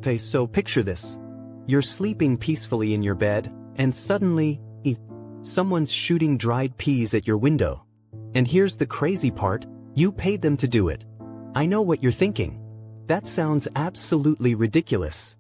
Okay, so picture this. You're sleeping peacefully in your bed, and suddenly, someone's shooting dried peas at your window. And here's the crazy part, you paid them to do it. I know what you're thinking. That sounds absolutely ridiculous.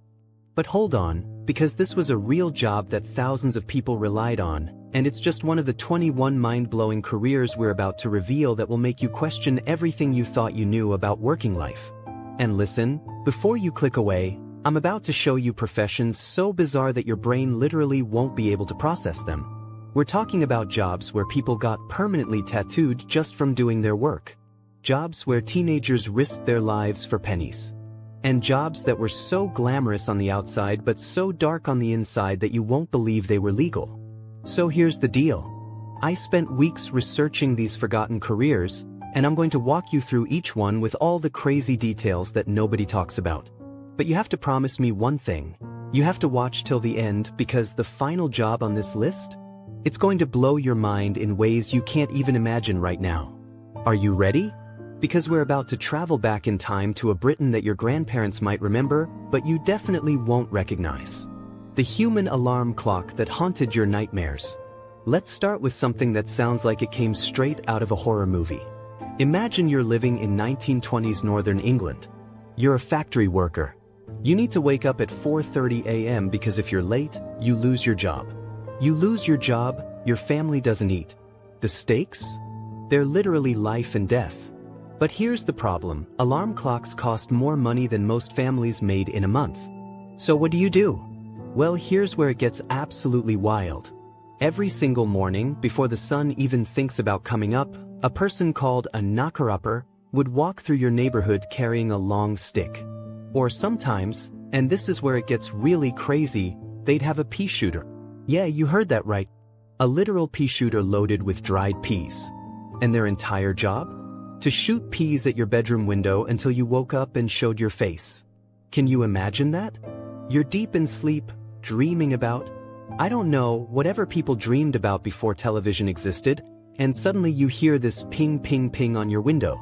But hold on, because this was a real job that thousands of people relied on, and it's just one of the 21 mind-blowing careers we're about to reveal that will make you question everything you thought you knew about working life. And listen, before you click away, I'm about to show you professions so bizarre that your brain literally won't be able to process them. We're talking about jobs where people got permanently tattooed just from doing their work. Jobs where teenagers risked their lives for pennies. And jobs that were so glamorous on the outside but so dark on the inside that you won't believe they were legal. So here's the deal. I spent weeks researching these forgotten careers, and I'm going to walk you through each one with all the crazy details that nobody talks about. But you have to promise me one thing. You have to watch till the end, because the final job on this list? It's going to blow your mind in ways you can't even imagine right now. Are you ready? Because we're about to travel back in time to a Britain that your grandparents might remember, but you definitely won't recognize. The human alarm clock that haunted your nightmares. Let's start with something that sounds like it came straight out of a horror movie. Imagine you're living in 1920s Northern England. You're a factory worker. You need to wake up at 4:30 a.m. because if you're late, you lose your job. You lose your job, your family doesn't eat. The stakes? They're literally life and death. But here's the problem, alarm clocks cost more money than most families made in a month. So what do? Well, here's where it gets absolutely wild. Every single morning, before the sun even thinks about coming up, a person called a knocker-upper would walk through your neighborhood carrying a long stick. Or sometimes, and this is where it gets really crazy, they'd have a pea shooter. Yeah, you heard that right. A literal pea shooter loaded with dried peas. And their entire job? To shoot peas at your bedroom window until you woke up and showed your face. Can you imagine that? You're deep in sleep, dreaming about, I don't know, whatever people dreamed about before television existed, and suddenly you hear this ping ping ping on your window.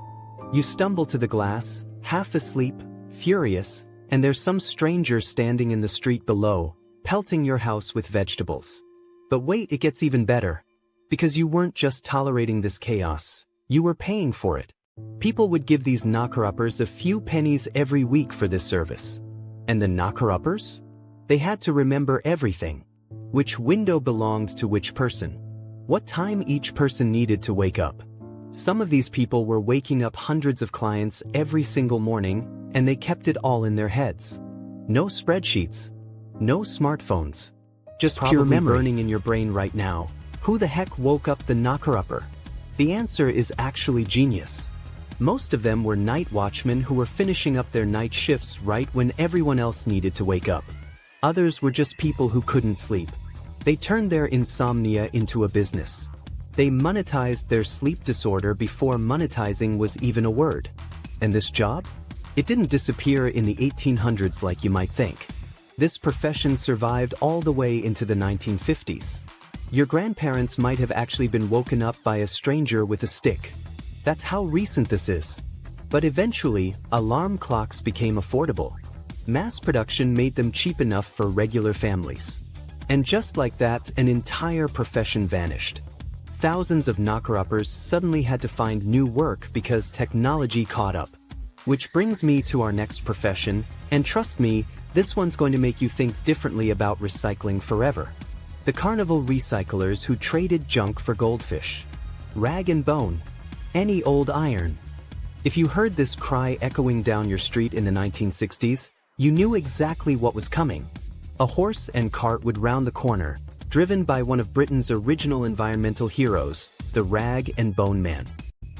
You stumble to the glass, half asleep, furious, and there's some stranger standing in the street below, pelting your house with vegetables. But wait, it gets even better. Because you weren't just tolerating this chaos, you were paying for it. People would give these knocker-uppers a few pennies every week for this service. And the knocker-uppers? They had to remember everything. Which window belonged to which person. What time each person needed to wake up. Some of these people were waking up hundreds of clients every single morning, and they kept it all in their heads. No spreadsheets. No smartphones. Just pure memory burning in your brain right now. Who the heck woke up the knocker-upper? The answer is actually genius. Most of them were night watchmen who were finishing up their night shifts right when everyone else needed to wake up. Others were just people who couldn't sleep. They turned their insomnia into a business. They monetized their sleep disorder before monetizing was even a word. And this job? It didn't disappear in the 1800s like you might think. This profession survived all the way into the 1950s. Your grandparents might have actually been woken up by a stranger with a stick. That's how recent this is. But eventually, alarm clocks became affordable. Mass production made them cheap enough for regular families. And just like that, an entire profession vanished. Thousands of knocker-uppers suddenly had to find new work because technology caught up. Which brings me to our next profession, and trust me, this one's going to make you think differently about recycling forever. The carnival recyclers who traded junk for goldfish. Rag and bone. Any old iron. If you heard this cry echoing down your street in the 1960s, you knew exactly what was coming. A horse and cart would round the corner, driven by one of Britain's original environmental heroes, the Rag and Bone Man.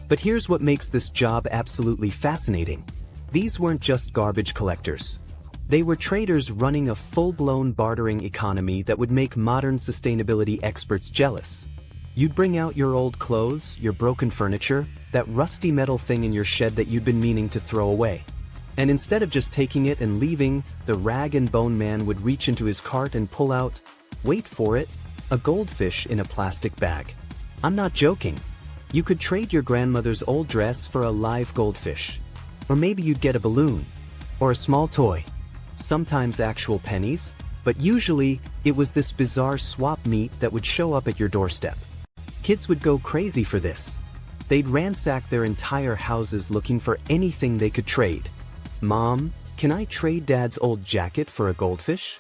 But here's what makes this job absolutely fascinating. These weren't just garbage collectors. They were traders running a full-blown bartering economy that would make modern sustainability experts jealous. You'd bring out your old clothes, your broken furniture, that rusty metal thing in your shed that you'd been meaning to throw away. And instead of just taking it and leaving, the Rag and Bone Man would reach into his cart and pull out, wait for it, a goldfish in a plastic bag. I'm not joking. You could trade your grandmother's old dress for a live goldfish. Or maybe you'd get a balloon. Or a small toy. sometimes actual pennies, but usually, it was this bizarre swap meet that would show up at your doorstep. Kids would go crazy for this. They'd ransack their entire houses looking for anything they could trade. Mom, can I trade Dad's old jacket for a goldfish?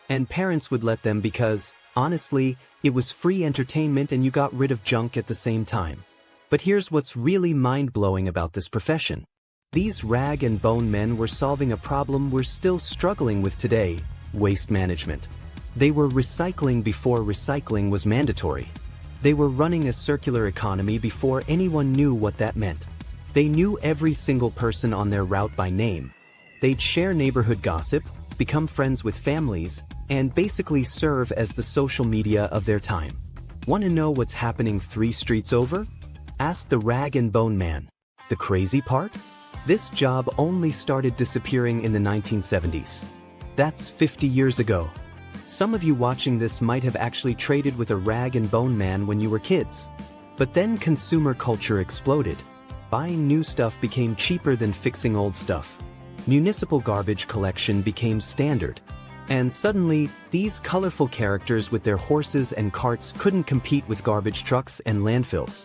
And parents would let them because, honestly, it was free entertainment and you got rid of junk at the same time. But here's what's really mind-blowing about this profession. These rag and bone men were solving a problem we're still struggling with today: waste management. They were recycling before recycling was mandatory. They were running a circular economy before anyone knew what that meant. They knew every single person on their route by name. They'd share neighborhood gossip, become friends with families, and basically serve as the social media of their time. Want to know what's happening 3 streets over? Ask the rag and bone man. The crazy part? This job only started disappearing in the 1970s. That's 50 years ago. Some of you watching this might have actually traded with a rag and bone man when you were kids. But then consumer culture exploded. Buying new stuff became cheaper than fixing old stuff. Municipal garbage collection became standard. And suddenly, these colorful characters with their horses and carts couldn't compete with garbage trucks and landfills.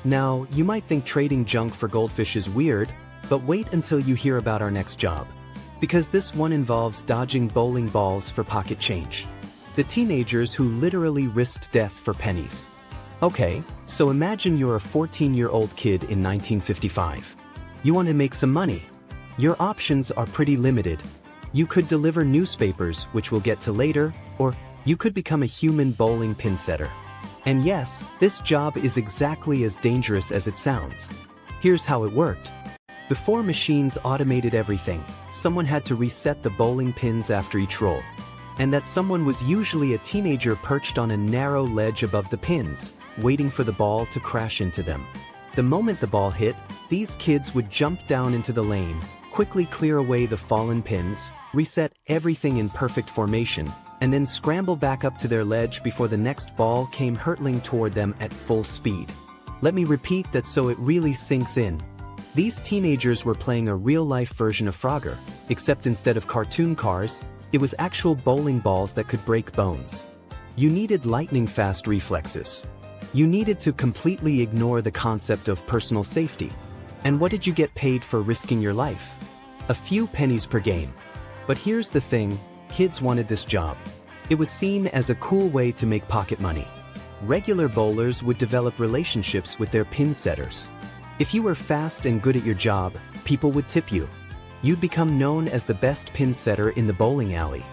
Now, you might think trading junk for goldfish is weird, but wait until you hear about our next job. Because this one involves dodging bowling balls for pocket change. The teenagers who literally risked death for pennies. Okay, so imagine you're a 14-year-old kid in 1955. You want to make some money. Your options are pretty limited. You could deliver newspapers, which we'll get to later, or you could become a human bowling pin setter. And yes, this job is exactly as dangerous as it sounds. Here's how it worked. Before machines automated everything, someone had to reset the bowling pins after each roll. And that someone was usually a teenager perched on a narrow ledge above the pins, waiting for the ball to crash into them. The moment the ball hit, these kids would jump down into the lane, quickly clear away the fallen pins, reset everything in perfect formation, and then scramble back up to their ledge before the next ball came hurtling toward them at full speed. Let me repeat that so it really sinks in. These teenagers were playing a real-life version of Frogger, except instead of cartoon cars, it was actual bowling balls that could break bones. You needed lightning-fast reflexes. You needed to completely ignore the concept of personal safety. And what did you get paid for risking your life? A few pennies per game. But here's the thing, kids wanted this job. It was seen as a cool way to make pocket money. Regular bowlers would develop relationships with their pin setters. If you were fast and good at your job, people would tip you. You'd become known as the best pin setter in the bowling alley.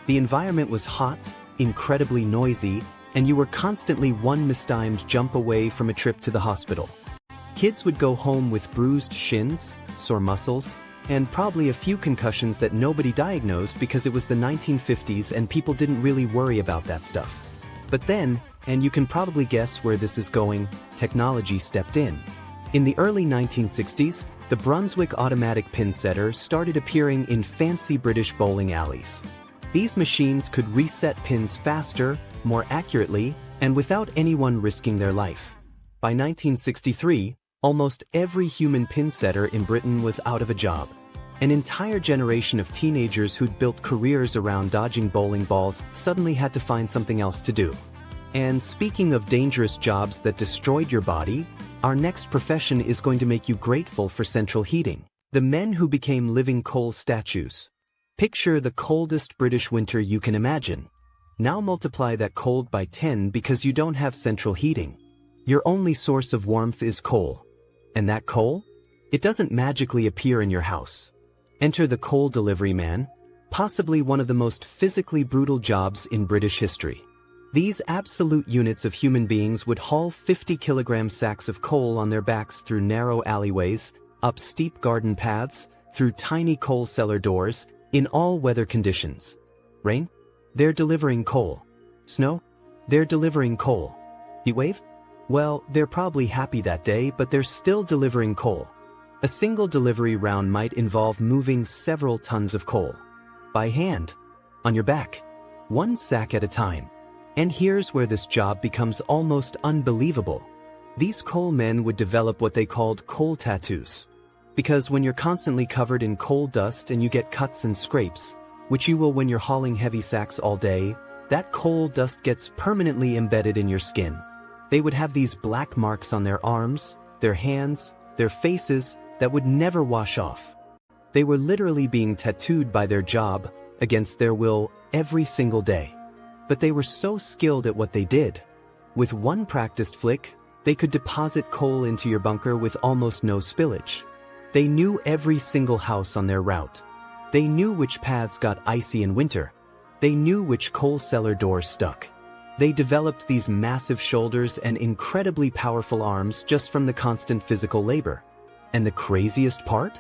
The environment was hot, incredibly noisy, and you were constantly one mistimed jump away from a trip to the hospital. Kids would go home with bruised shins, sore muscles, and probably a few concussions that nobody diagnosed because it was the 1950s and people didn't really worry about that stuff. But then, and you can probably guess where this is going, technology stepped in. In the early 1960s, the Brunswick automatic pin setter started appearing in fancy British bowling alleys. These machines could reset pins faster, more accurately, and without anyone risking their life. By 1963, almost every human pin setter in Britain was out of a job. An entire generation of teenagers who'd built careers around dodging bowling balls suddenly had to find something else to do. And speaking of dangerous jobs that destroyed your body, our next profession is going to make you grateful for central heating. The men who became living coal statues. Picture the coldest British winter you can imagine. Now multiply that cold by 10 because you don't have central heating. Your only source of warmth is coal. And that coal? It doesn't magically appear in your house. Enter the coal delivery man, possibly one of the most physically brutal jobs in British history. These absolute units of human beings would haul 50-kilogram sacks of coal on their backs through narrow alleyways, up steep garden paths, through tiny coal cellar doors, in all weather conditions. Rain? They're delivering coal. Snow? They're delivering coal. Heatwave? Well, they're probably happy that day, but they're still delivering coal. A single delivery round might involve moving several tons of coal. By hand. On your back. One sack at a time. And here's where this job becomes almost unbelievable. These coal men would develop what they called coal tattoos. Because when you're constantly covered in coal dust and you get cuts and scrapes, which you will when you're hauling heavy sacks all day, that coal dust gets permanently embedded in your skin. They would have these black marks on their arms, their hands, their faces that would never wash off. They were literally being tattooed by their job, against their will, every single day. But they were so skilled at what they did. With one practiced flick, they could deposit coal into your bunker with almost no spillage. They knew every single house on their route. They knew which paths got icy in winter. They knew which coal cellar doors stuck. They developed these massive shoulders and incredibly powerful arms just from the constant physical labor. And the craziest part?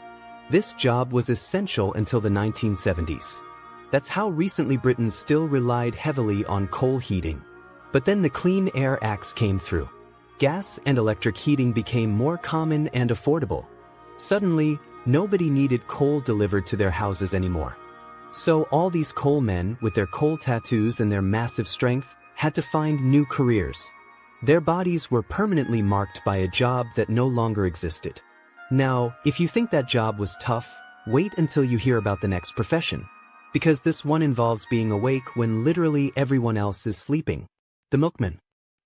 This job was essential until the 1970s. That's how recently Britain still relied heavily on coal heating. But then the Clean Air Acts came through. Gas and electric heating became more common and affordable. Suddenly, nobody needed coal delivered to their houses anymore. So all these coal men, with their coal tattoos and their massive strength, had to find new careers. Their bodies were permanently marked by a job that no longer existed. Now, if you think that job was tough, wait until you hear about the next profession. Because this one involves being awake when literally everyone else is sleeping. The milkman.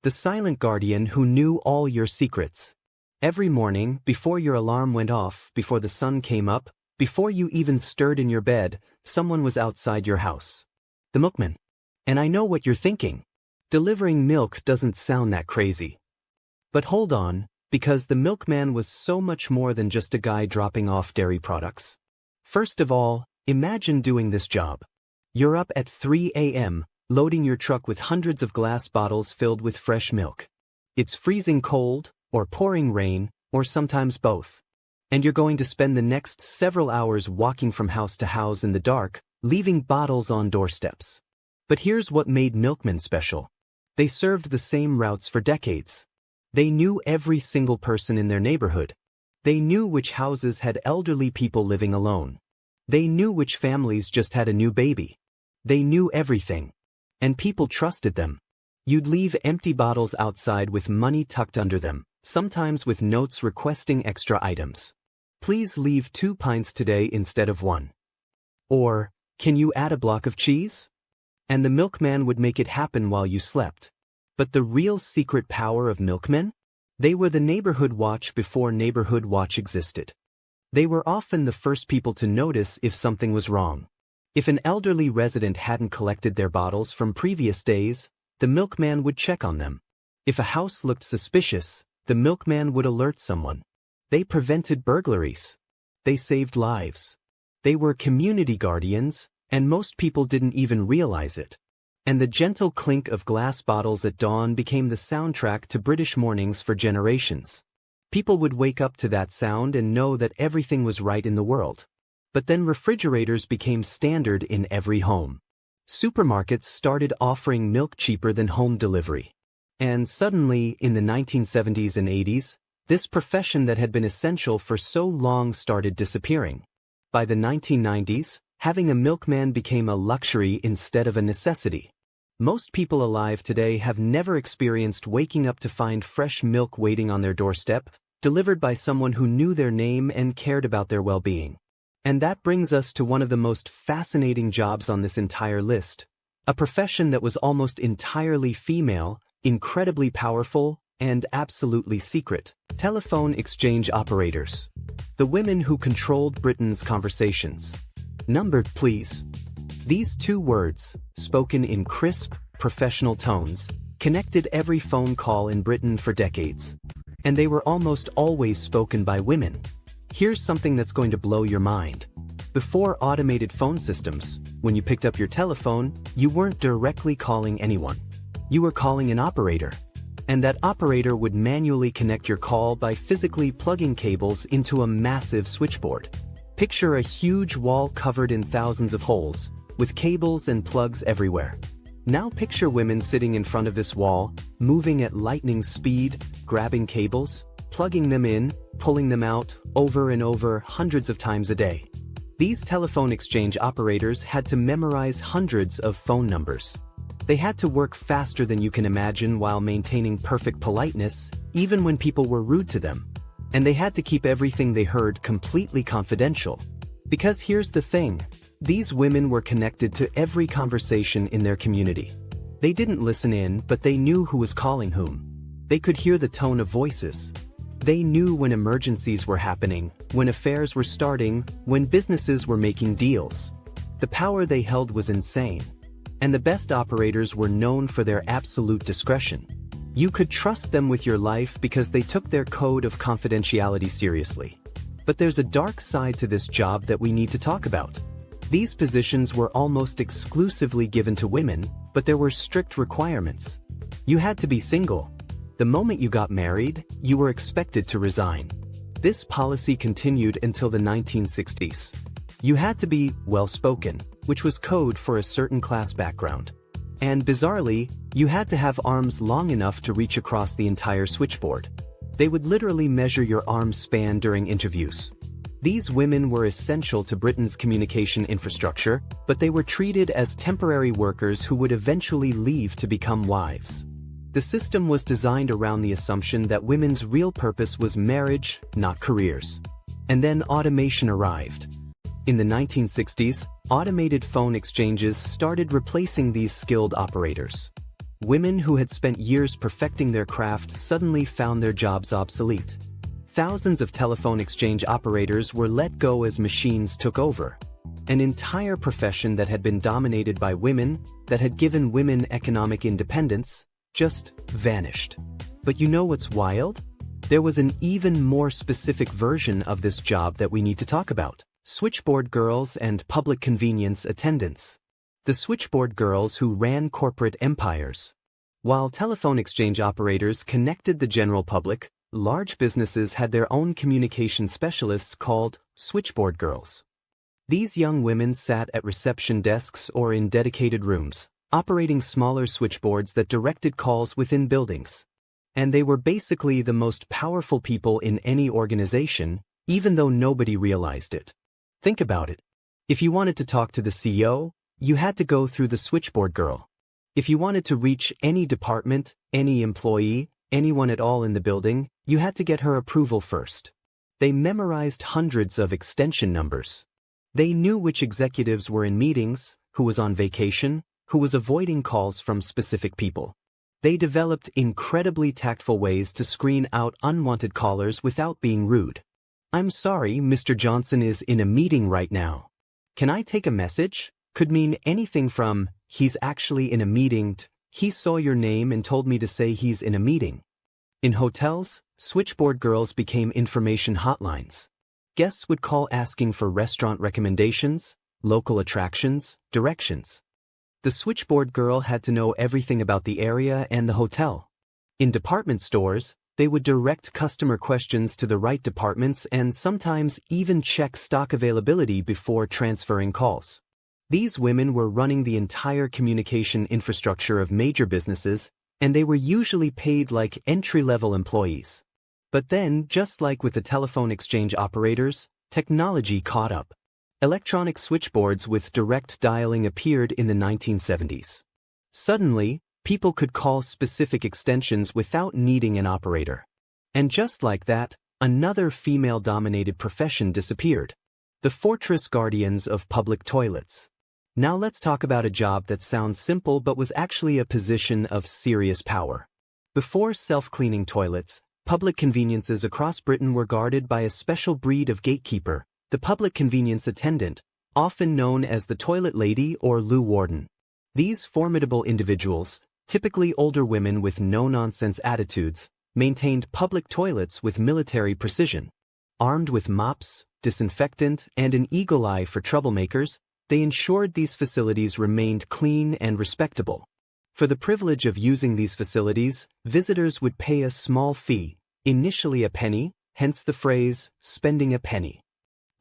The silent guardian who knew all your secrets. Every morning, before your alarm went off, before the sun came up, before you even stirred in your bed, someone was outside your house. The milkman. And I know what you're thinking. Delivering milk doesn't sound that crazy. But hold on, because the milkman was so much more than just a guy dropping off dairy products. First of all, imagine doing this job. You're up at 3 a.m., loading your truck with hundreds of glass bottles filled with fresh milk. It's freezing cold, or pouring rain, or sometimes both. And you're going to spend the next several hours walking from house to house in the dark, leaving bottles on doorsteps. But here's what made milkmen special. They served the same routes for decades. They knew every single person in their neighborhood. They knew which houses had elderly people living alone. They knew which families just had a new baby. They knew everything. And people trusted them. You'd leave empty bottles outside with money tucked under them, sometimes with notes requesting extra items. Please leave 2 pints today instead of 1. Or, can you add a block of cheese? And the milkman would make it happen while you slept. But the real secret power of milkmen? They were the neighborhood watch before neighborhood watch existed. They were often the first people to notice if something was wrong. If an elderly resident hadn't collected their bottles from previous days, the milkman would check on them. If a house looked suspicious, the milkman would alert someone. They prevented burglaries. They saved lives. They were community guardians, and most people didn't even realize it. And the gentle clink of glass bottles at dawn became the soundtrack to British mornings for generations. People would wake up to that sound and know that everything was right in the world. But then refrigerators became standard in every home. Supermarkets started offering milk cheaper than home delivery. And suddenly, in the 1970s and 80s, this profession that had been essential for so long started disappearing. By the 1990s, having a milkman became a luxury instead of a necessity. Most people alive today have never experienced waking up to find fresh milk waiting on their doorstep, delivered by someone who knew their name and cared about their well-being. And that brings us to one of the most fascinating jobs on this entire list. A profession that was almost entirely female, incredibly powerful, and absolutely secret. Telephone exchange operators. The women who controlled Britain's conversations. Numbered, please. These 2 words, spoken in crisp, professional tones, connected every phone call in Britain for decades. And they were almost always spoken by women. Here's something that's going to blow your mind. Before automated phone systems, when you picked up your telephone, you weren't directly calling anyone. You were calling an operator. And that operator would manually connect your call by physically plugging cables into a massive switchboard. Picture a huge wall covered in thousands of holes, with cables and plugs everywhere. Now picture women sitting in front of this wall, moving at lightning speed, grabbing cables, plugging them in, pulling them out, over and over, hundreds of times a day. These telephone exchange operators had to memorize hundreds of phone numbers. They had to work faster than you can imagine while maintaining perfect politeness, even when people were rude to them. And they had to keep everything they heard completely confidential. Because here's the thing, These women were connected to every conversation in their community. They didn't listen in, but they knew who was calling whom. They could hear the tone of voices. They knew when emergencies were happening, when affairs were starting, when businesses were making deals. The power they held was insane. And the best operators were known for their absolute discretion. You could trust them with your life because they took their code of confidentiality seriously. But there's a dark side to this job that we need to talk about. These positions were almost exclusively given to women, but there were strict requirements. You had to be single. The moment you got married, you were expected to resign. This policy continued until the 1960s. You had to be well-spoken, which was code for a certain class background. And bizarrely, you had to have arms long enough to reach across the entire switchboard. They would literally measure your arm span during interviews. These women were essential to Britain's communication infrastructure, but they were treated as temporary workers who would eventually leave to become wives. The system was designed around the assumption that women's real purpose was marriage, not careers. And then automation arrived. In the 1960s, automated phone exchanges started replacing these skilled operators. Women who had spent years perfecting their craft suddenly found their jobs obsolete. Thousands of telephone exchange operators were let go as machines took over. An entire profession that had been dominated by women, that had given women economic independence, just vanished. But you know what's wild? There was an even more specific version of this job that we need to talk about. Switchboard girls and public convenience attendants. The switchboard girls who ran corporate empires. While telephone exchange operators connected the general public, large businesses had their own communication specialists called switchboard girls. These young women sat at reception desks or in dedicated rooms, operating smaller switchboards that directed calls within buildings. And they were basically the most powerful people in any organization, even though nobody realized it. Think about it. If you wanted to talk to the CEO, you had to go through the switchboard girl. If you wanted to reach any department, any employee, anyone at all in the building, you had to get her approval first. They memorized hundreds of extension numbers. They knew which executives were in meetings, who was on vacation, who was avoiding calls from specific people. They developed incredibly tactful ways to screen out unwanted callers without being rude. "I'm sorry, Mr. Johnson is in a meeting right now. Can I take a message?" could mean anything from, "He's actually in a meeting," to, "He saw your name and told me to say he's in a meeting." In hotels, switchboard girls became information hotlines. Guests would call asking for restaurant recommendations, local attractions, directions. The switchboard girl had to know everything about the area and the hotel. In department stores, they would direct customer questions to the right departments and sometimes even check stock availability before transferring calls. These women were running the entire communication infrastructure of major businesses, and they were usually paid like entry-level employees. But then, just like with the telephone exchange operators, technology caught up. Electronic switchboards with direct dialing appeared in the 1970s. Suddenly, people could call specific extensions without needing an operator. And just like that, another female-dominated profession disappeared. The fortress guardians of public toilets. Now let's talk about a job that sounds simple but was actually a position of serious power. Before self-cleaning toilets, public conveniences across Britain were guarded by a special breed of gatekeeper, the public convenience attendant, often known as the toilet lady or loo warden. These formidable individuals, typically older women with no-nonsense attitudes, maintained public toilets with military precision. Armed with mops, disinfectant, and an eagle eye for troublemakers, they ensured these facilities remained clean and respectable. For the privilege of using these facilities, visitors would pay a small fee, initially a penny, hence the phrase, "spending a penny."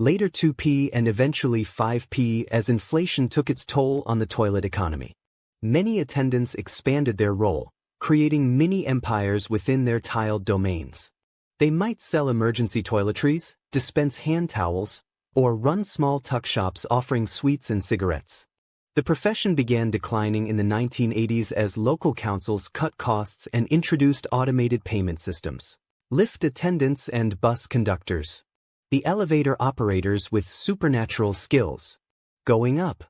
Later 2p and eventually 5p as inflation took its toll on the toilet economy. Many attendants expanded their role, creating mini empires within their tiled domains. They might sell emergency toiletries, dispense hand towels, or run small tuck shops offering sweets and cigarettes. The profession began declining in the 1980s as local councils cut costs and introduced automated payment systems. Lift attendants and bus conductors. The elevator operators with supernatural skills. going up.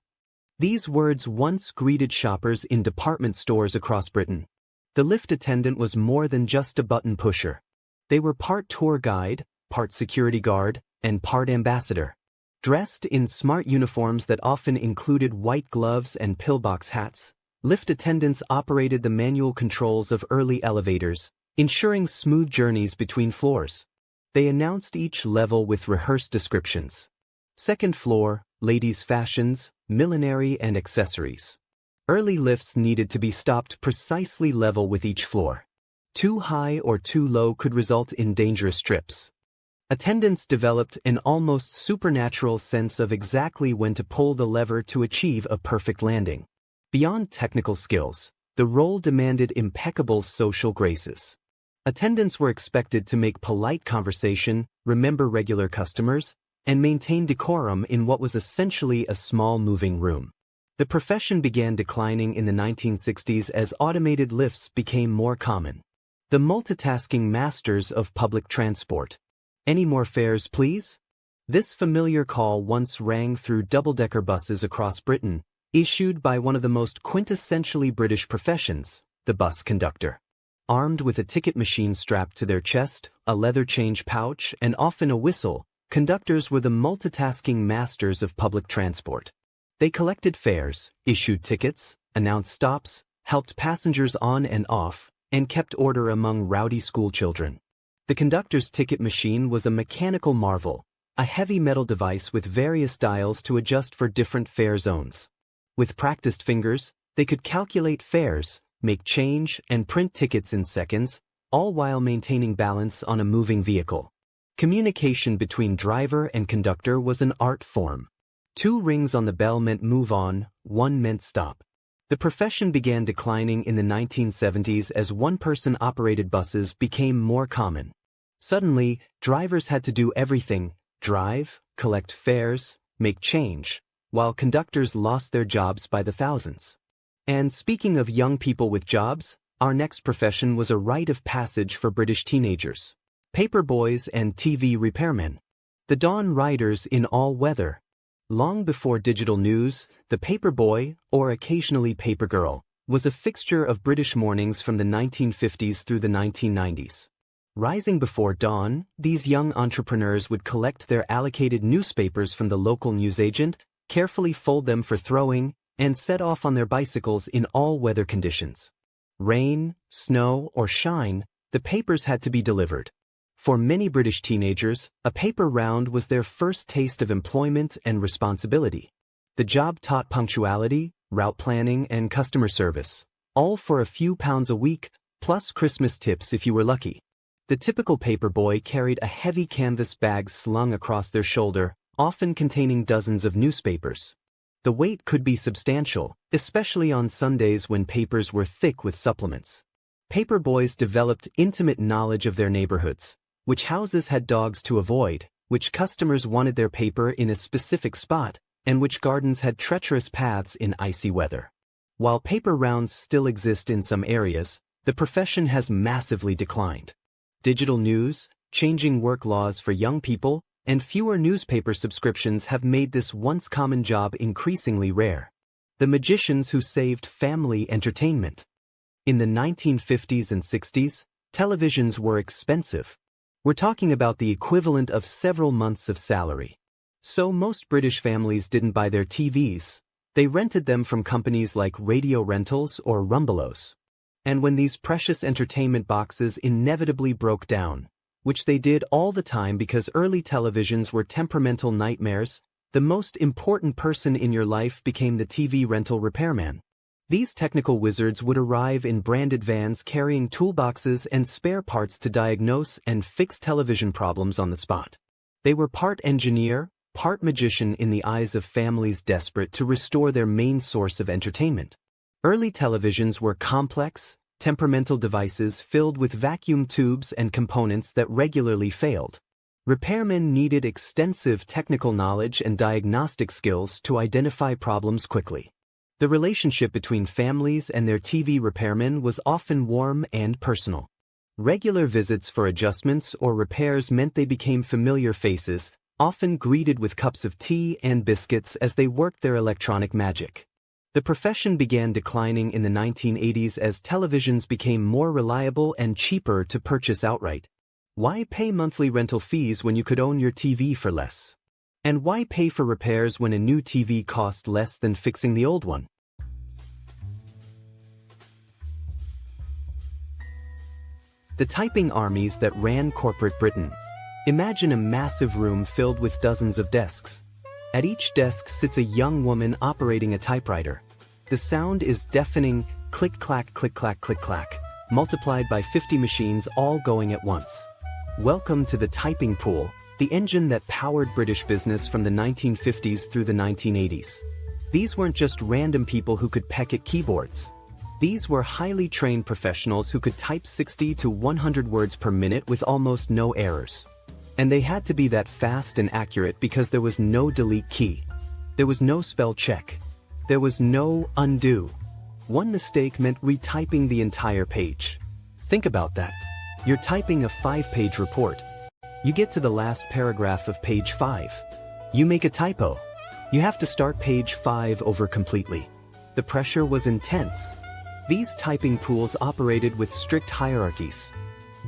These words once greeted shoppers in department stores across Britain. The lift attendant was more than just a button pusher. They were part tour guide, part security guard, and part ambassador. Dressed in smart uniforms that often included white gloves and pillbox hats, lift attendants operated the manual controls of early elevators, ensuring smooth journeys between floors. They announced each level with rehearsed descriptions. Second floor, ladies' fashions, millinery and accessories. Early lifts needed to be stopped precisely level with each floor. Too high or too low could result in dangerous trips. Attendants developed an almost supernatural sense of exactly when to pull the lever to achieve a perfect landing. Beyond technical skills, the role demanded impeccable social graces. Attendants were expected to make polite conversation, remember regular customers, and maintain decorum in what was essentially a small moving room. The profession began declining in the 1960s as automated lifts became more common. The multitasking masters of public transport. Any more fares, please? This familiar call once rang through double-decker buses across Britain, issued by one of the most quintessentially British professions, the bus conductor. Armed with a ticket machine strapped to their chest, a leather change pouch, and often a whistle, conductors were the multitasking masters of public transport. They collected fares, issued tickets, announced stops, helped passengers on and off, and kept order among rowdy schoolchildren. The conductor's ticket machine was a mechanical marvel, a heavy metal device with various dials to adjust for different fare zones. With practiced fingers, they could calculate fares, make change, and print tickets in seconds, all while maintaining balance on a moving vehicle. Communication between driver and conductor was an art form. 2 rings on the bell meant move on, 1 meant stop. The profession began declining in the 1970s as one-person operated buses became more common. Suddenly, drivers had to do everything: drive, collect fares, make change, while conductors lost their jobs by the thousands. And speaking of young people with jobs, our next profession was a rite of passage for British teenagers. Paper boys and TV repairmen. The dawn riders in all weather. Long before digital news, the paper boy, or occasionally paper girl, was a fixture of British mornings from the 1950s through the 1990s. Rising before dawn, these young entrepreneurs would collect their allocated newspapers from the local newsagent, carefully fold them for throwing, and set off on their bicycles in all weather conditions. Rain, snow, or shine, the papers had to be delivered. For many British teenagers, a paper round was their first taste of employment and responsibility. The job taught punctuality, route planning, and customer service, all for a few pounds a week, plus Christmas tips if you were lucky. The typical paper boy carried a heavy canvas bag slung across their shoulder, often containing dozens of newspapers. The weight could be substantial, especially on Sundays when papers were thick with supplements. Paper boys developed intimate knowledge of their neighborhoods, which houses had dogs to avoid, which customers wanted their paper in a specific spot, and which gardens had treacherous paths in icy weather. While paper rounds still exist in some areas, the profession has massively declined. Digital news, changing work laws for young people, and fewer newspaper subscriptions have made this once common job increasingly rare. The magicians who saved family entertainment. In the 1950s and 60s, televisions were expensive. We're talking about the equivalent of several months of salary. So most British families didn't buy their TVs. They rented them from companies like Radio Rentals or Rumbelows. And when these precious entertainment boxes inevitably broke down, which they did all the time because early televisions were temperamental nightmares, the most important person in your life became the TV rental repairman. These technical wizards would arrive in branded vans carrying toolboxes and spare parts to diagnose and fix television problems on the spot. They were part engineer, part magician in the eyes of families desperate to restore their main source of entertainment. Early televisions were complex, temperamental devices filled with vacuum tubes and components that regularly failed. Repairmen needed extensive technical knowledge and diagnostic skills to identify problems quickly. The relationship between families and their TV repairmen was often warm and personal. Regular visits for adjustments or repairs meant they became familiar faces, often greeted with cups of tea and biscuits as they worked their electronic magic. The profession began declining in the 1980s as televisions became more reliable and cheaper to purchase outright. Why pay monthly rental fees when you could own your TV for less? And why pay for repairs when a new TV cost less than fixing the old one? The typing armies that ran corporate Britain. Imagine a massive room filled with dozens of desks. At each desk sits a young woman operating a typewriter. The sound is deafening, click-clack, click-clack, click-clack, multiplied by 50 machines all going at once. Welcome to the typing pool, the engine that powered British business from the 1950s through the 1980s. These weren't just random people who could peck at keyboards. These were highly trained professionals who could type 60 to 100 words per minute with almost no errors. And they had to be that fast and accurate because there was no delete key. There was no spell check. There was no undo. One mistake meant retyping the entire page. Think about that. You're typing a 5-page report. You get to the last paragraph of page 5. You make a typo. You have to start page 5 over completely. The pressure was intense. These typing pools operated with strict hierarchies.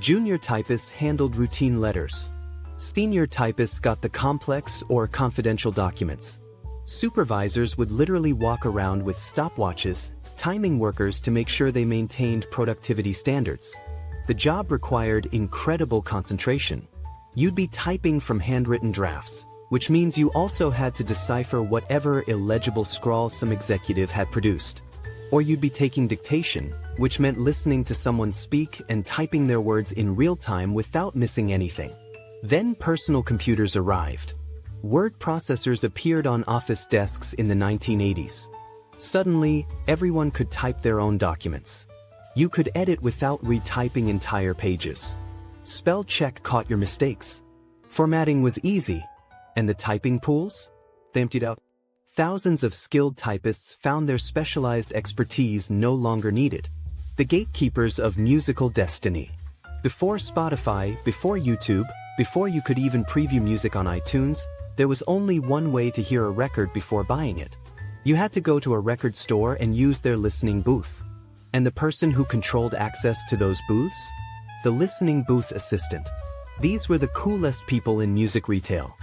Junior typists handled routine letters. Senior typists got the complex or confidential documents. Supervisors would literally walk around with stopwatches, timing workers to make sure they maintained productivity standards. The job required incredible concentration. You'd be typing from handwritten drafts, which means you also had to decipher whatever illegible scrawl some executive had produced. Or you'd be taking dictation, which meant listening to someone speak and typing their words in real time without missing anything. Then personal computers arrived. Word processors appeared on office desks in the 1980s. Suddenly, everyone could type their own documents. You could edit without retyping entire pages. Spell check caught your mistakes. Formatting was easy. And the typing pools? They emptied out. Thousands of skilled typists found their specialized expertise no longer needed. The gatekeepers of musical destiny. Before Spotify, before YouTube, before you could even preview music on iTunes, there was only one way to hear a record before buying it. You had to go to a record store and use their listening booth. And the person who controlled access to those booths? The listening booth assistant. These were the coolest people in music retail.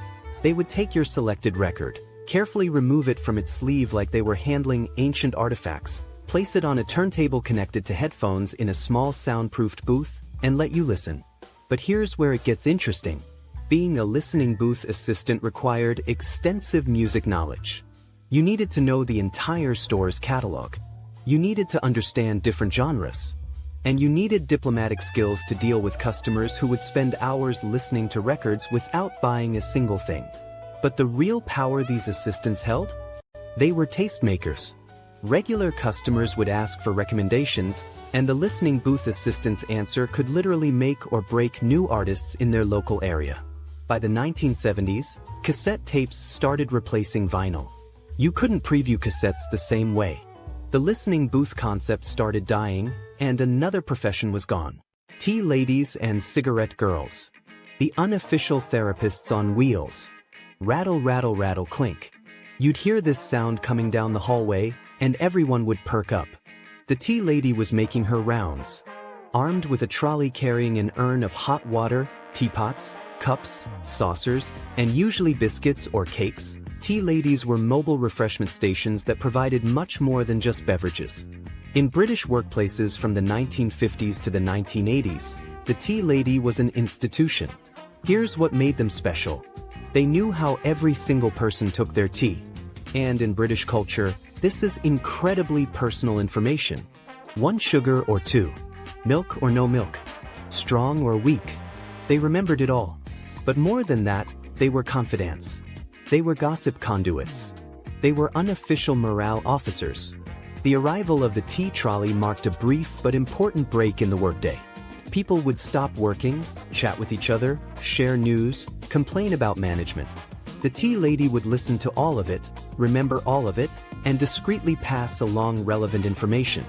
They would take your selected record, carefully remove it from its sleeve like they were handling ancient artifacts, place it on a turntable connected to headphones in a small soundproofed booth, and let you listen. But here's where it gets interesting. Being a listening booth assistant required extensive music knowledge. You needed to know the entire store's catalog. You needed to understand different genres. And you needed diplomatic skills to deal with customers who would spend hours listening to records without buying a single thing. But the real power these assistants held? They were tastemakers. Regular customers would ask for recommendations, and the listening booth assistant's answer could literally make or break new artists in their local area. By the 1970s, cassette tapes started replacing vinyl. You couldn't preview cassettes the same way. The listening booth concept started dying, and another profession was gone. Tea ladies and cigarette girls. The unofficial therapists on wheels. Rattle, rattle, rattle, clink. You'd hear this sound coming down the hallway, and everyone would perk up. The tea lady was making her rounds. Armed with a trolley carrying an urn of hot water, teapots, cups, saucers, and usually biscuits or cakes, tea ladies were mobile refreshment stations that provided much more than just beverages. In British workplaces from the 1950s to the 1980s, the tea lady was an institution. Here's what made them special. They knew how every single person took their tea. And in British culture, this is incredibly personal information. 1 sugar or 2. Milk or no milk. Strong or weak. They remembered it all. But more than that, they were confidants. They were gossip conduits. They were unofficial morale officers. The arrival of the tea trolley marked a brief but important break in the workday. People would stop working, chat with each other, share news, complain about management. The tea lady would listen to all of it, remember all of it, and discreetly pass along relevant information.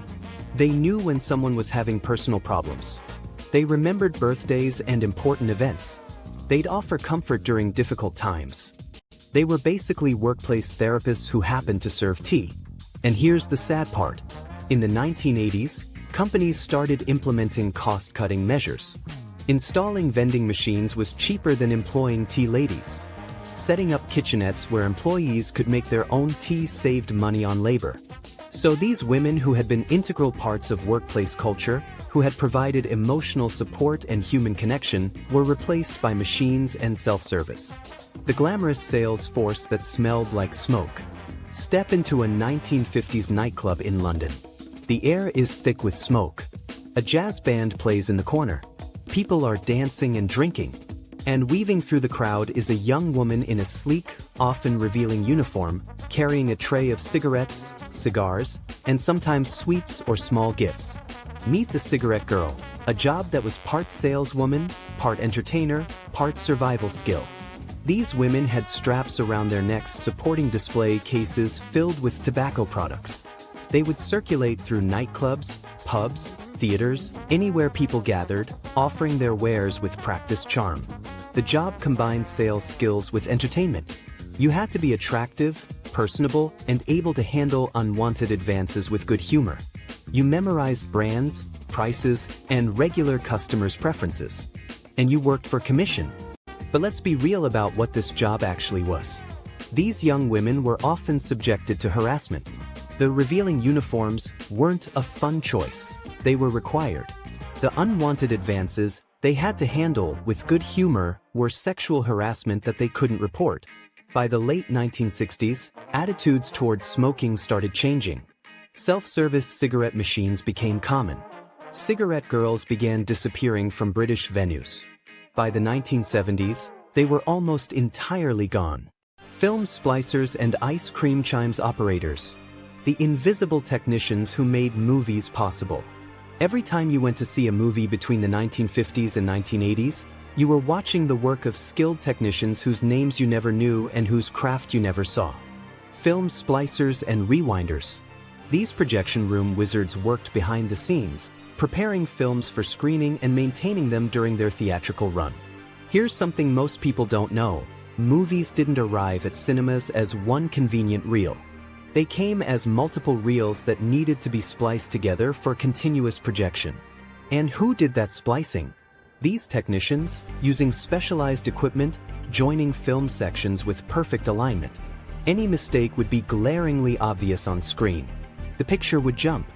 They knew when someone was having personal problems. They remembered birthdays and important events. They'd offer comfort during difficult times. They were basically workplace therapists who happened to serve tea. And here's the sad part. In the 1980s, companies started implementing cost-cutting measures. Installing vending machines was cheaper than employing tea ladies. Setting up kitchenettes where employees could make their own tea saved money on labor. So these women who had been integral parts of workplace culture, who had provided emotional support and human connection, were replaced by machines and self-service. The glamorous sales force that smelled like smoke. Step into a 1950s nightclub in London. The air is thick with smoke. A jazz band plays in the corner. People are dancing and drinking. And weaving through the crowd is a young woman in a sleek, often revealing uniform, carrying a tray of cigarettes, cigars, and sometimes sweets or small gifts. Meet the cigarette girl, a job that was part saleswoman, part entertainer, part survival skill. These women had straps around their necks supporting display cases filled with tobacco products. They would circulate through nightclubs, pubs, theaters, anywhere people gathered, offering their wares with practiced charm. The job combined sales skills with entertainment. You had to be attractive, personable, and able to handle unwanted advances with good humor. You memorized brands, prices, and regular customers' preferences. And you worked for commission. But let's be real about what this job actually was. These young women were often subjected to harassment. The revealing uniforms weren't a fun choice. They were required. The unwanted advances they had to handle with good humor were sexual harassment that they couldn't report. By the late 1960s, attitudes toward smoking started changing. Self-service cigarette machines became common. Cigarette girls began disappearing from British venues. By the 1970s, they were almost entirely gone. Film splicers and ice cream chimes operators. The invisible technicians who made movies possible. Every time you went to see a movie between the 1950s and 1980s, you were watching the work of skilled technicians whose names you never knew and whose craft you never saw. Film splicers and rewinders. These projection room wizards worked behind the scenes, preparing films for screening and maintaining them during their theatrical run. Here's something most people don't know. Movies didn't arrive at cinemas as one convenient reel. They came as multiple reels that needed to be spliced together for continuous projection. And who did that splicing? These technicians, using specialized equipment, joining film sections with perfect alignment. Any mistake would be glaringly obvious on screen. The picture would jump.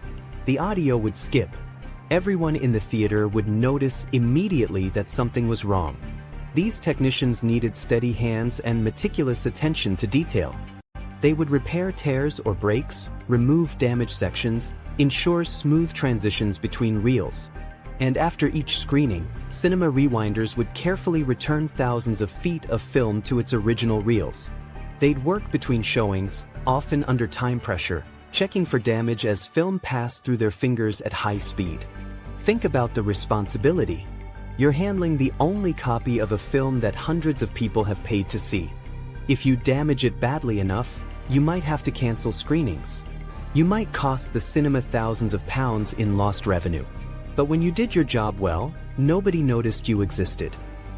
The audio would skip. Everyone in the theater would notice immediately that something was wrong. These technicians needed steady hands and meticulous attention to detail. They would repair tears or breaks, remove damaged sections, ensure smooth transitions between reels. And after each screening, cinema rewinders would carefully return thousands of feet of film to its original reels. They'd work between showings, often under time pressure, checking for damage as film passed through their fingers at high speed. Think about the responsibility. You're handling the only copy of a film that hundreds of people have paid to see. If you damage it badly enough, you might have to cancel screenings. You might cost the cinema thousands of pounds in lost revenue. But when you did your job well, nobody noticed you existed.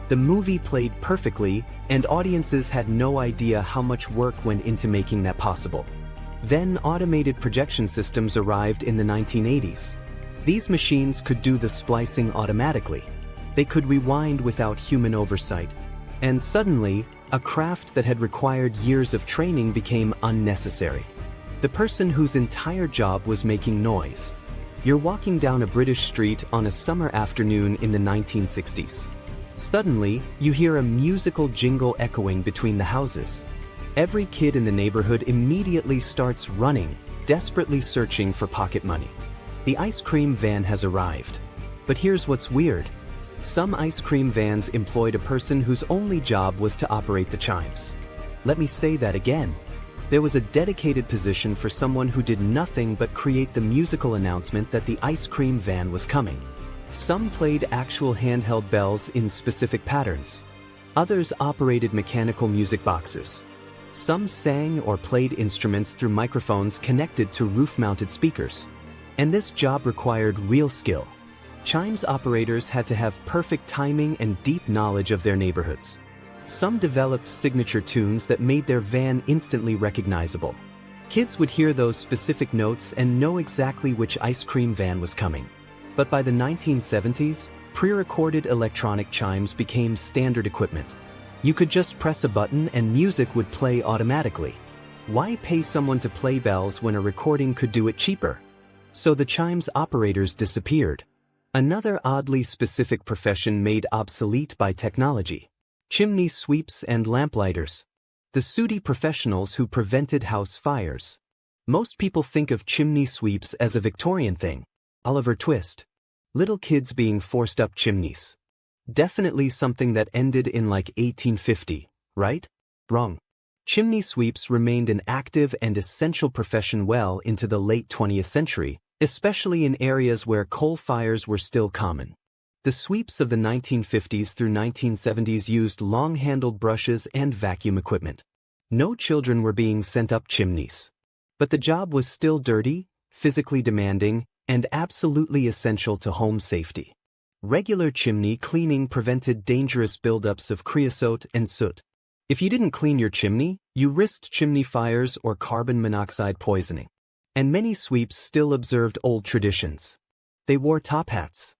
The movie played perfectly, and audiences had no idea how much work went into making that possible. Then automated projection systems arrived in the 1980s. These machines could do the splicing automatically. They could rewind without human oversight. And suddenly, a craft that had required years of training became unnecessary. The person whose entire job was making noise. You're walking down a British street on a summer afternoon in the 1960s. Suddenly, you hear a musical jingle echoing between the houses. Every kid in the neighborhood immediately starts running, desperately searching for pocket money. The ice cream van has arrived. But here's what's weird. Some ice cream vans employed a person whose only job was to operate the chimes. Let me say that again. There was a dedicated position for someone who did nothing but create the musical announcement that the ice cream van was coming. Some played actual handheld bells in specific patterns. Others operated mechanical music boxes. Some sang or played instruments through microphones connected to roof-mounted speakers. And this job required real skill. Chimes operators had to have perfect timing and deep knowledge of their neighborhoods. Some developed signature tunes that made their van instantly recognizable. Kids would hear those specific notes and know exactly which ice cream van was coming. But by the 1970s, pre-recorded electronic chimes became standard equipment. You could just press a button and music would play automatically. Why pay someone to play bells when a recording could do it cheaper? So the chimes operators disappeared. Another oddly specific profession made obsolete by technology. Chimney sweeps and lamplighters. The sooty professionals who prevented house fires. Most people think of chimney sweeps as a Victorian thing. Oliver Twist. Little kids being forced up chimneys. Definitely something that ended in like 1850, right? Wrong. Chimney sweeps remained an active and essential profession well into the late 20th century, especially in areas where coal fires were still common. The sweeps of the 1950s through 1970s used long-handled brushes and vacuum equipment. No children were being sent up chimneys. But the job was still dirty, physically demanding, and absolutely essential to home safety. Regular chimney cleaning prevented dangerous buildups of creosote and soot. If you didn't clean your chimney, you risked chimney fires or carbon monoxide poisoning. And many sweeps still observed old traditions. They wore top hats.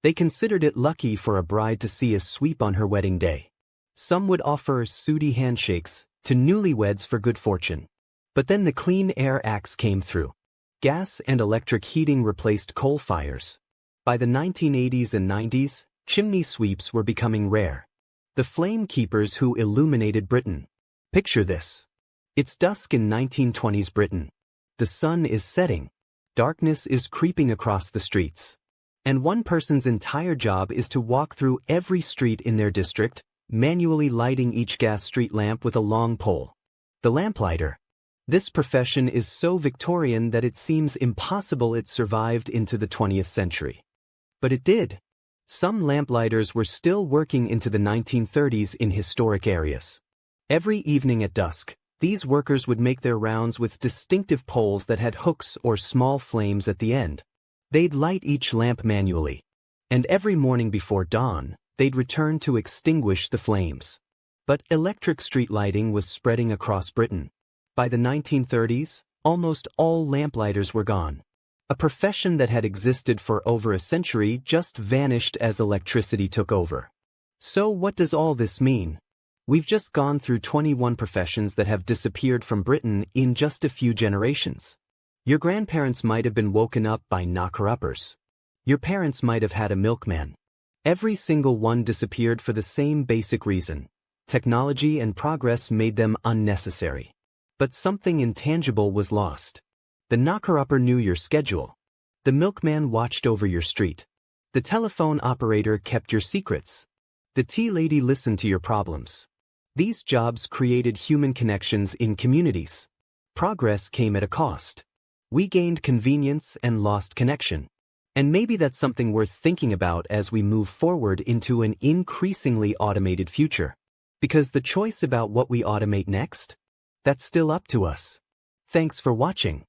They considered it lucky for a bride to see a sweep on her wedding day. Some would offer sooty handshakes to newlyweds for good fortune. But then the Clean Air Acts came through. Gas and electric heating replaced coal fires. By the 1980s and 90s, chimney sweeps were becoming rare. The flame keepers who illuminated Britain. Picture this. It's dusk in 1920s Britain. The sun is setting. Darkness is creeping across the streets. And one person's entire job is to walk through every street in their district, manually lighting each gas street lamp with a long pole. The lamplighter. This profession is so Victorian that it seems impossible it survived into the 20th century. But it did. Some lamplighters were still working into the 1930s in historic areas. Every evening at dusk, these workers would make their rounds with distinctive poles that had hooks or small flames at the end. They'd light each lamp manually. And every morning before dawn, they'd return to extinguish the flames. But electric street lighting was spreading across Britain. By the 1930s, almost all lamplighters were gone. A profession that had existed for over a century just vanished as electricity took over. So what does all this mean? We've just gone through 21 professions that have disappeared from Britain in just a few generations. Your grandparents might have been woken up by knocker-uppers. Your parents might have had a milkman. Every single one disappeared for the same basic reason. Technology and progress made them unnecessary. But something intangible was lost. The knocker-upper knew your schedule. The milkman watched over your street. The telephone operator kept your secrets. The tea lady listened to your problems. These jobs created human connections in communities. Progress came at a cost. We gained convenience and lost connection. And maybe that's something worth thinking about as we move forward into an increasingly automated future. Because the choice about what we automate next? That's still up to us. Thanks for watching.